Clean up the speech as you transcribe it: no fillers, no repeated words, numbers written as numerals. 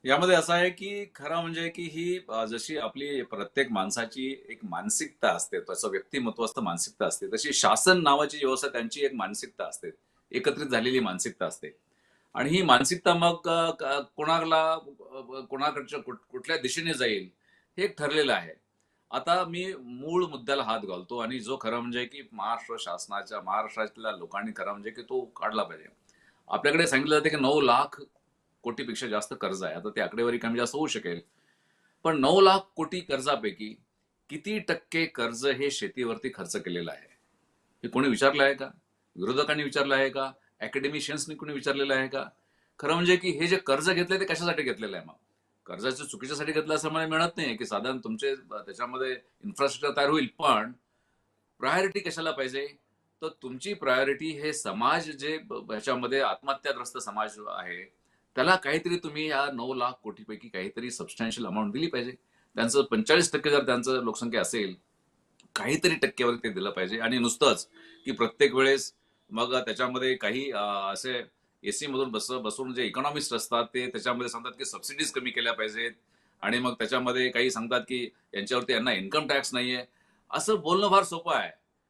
यामध्ये असं आहे, की खरं म्हणजे की ही जशी आपली प्रत्येक माणसाची एक मानसिकता असते, त्याचं व्यक्तिमत्व असतं, मानसिकता असते. तशी शासन नावाची व्यवस्था त्यांची एक मानसिकता असते. एकत्रित झालेली मानसिकता असते. आणि ही मानसिकता मग कोणाला कोणाकडच्या कुठल्या दिशेने जाईल, हे एक ठरलेलं आहे. आता मी मूळ मुद्द्याला हात घालतो आणि जो खरं म्हणजे की महाराष्ट्रातल्या लोकांनी खरं म्हणजे की तो काढला पाहिजे. आपल्याकडे सांगितलं जाते की 9 लाख कोटीपेक्षा जास्त कर्ज आहे. आता ती आकडेवारी कमी जास्त होऊ शकेल. पण 9 लाख कोटी कर्जापैकी किती टक्के कर्ज हे शेतीवरती खर्च केलेलं आहे? हे कोणी विचारलं आहे का? विरोधकांनी विचारलं आहे का? अकॅडमिशियन्सनी कोणी विचारलेलं आहे का? खरं म्हणजे की हे जे कर्ज घेतलंय ते कशासाठी घेतलेलं आहे मग? कर्जाचं चुकीच्यासाठी घेतलं असं मला मिळत नाही की साधारण तुमचे त्याच्यामध्ये इन्फ्रास्ट्रक्चर तयार होईल. पण प्रायोरिटी कशाला पाहिजे? तर तुमची प्रायोरिटी हे समाज जे ह्याच्यामध्ये आत्महत्याग्रस्त समाज आहे, त्याला काहीतरी तुम्ही या 9 लाख कोटीपैकी काहीतरी सबस्टॅन्शियल अमाउंट दिली पाहिजे. त्यांचं 45% जर त्यांचं लोकसंख्या असेल, काहीतरी टक्केवारी ते दिलं पाहिजे आणि नुसतंच, की प्रत्येक वेळेस मग त्याच्यामध्ये काही असे एसी मधून बसून जे इकॉनॉमिस्ट असतात ते त्याच्यामध्ये सांगतात, की सबसिडीज कमी केल्या पाहिजेत आणि मग त्याच्यामध्ये काही सांगतात, की यांच्यावरती यांना इन्कम टॅक्स नाहीये. असं बोलणं फार सोपं आहे.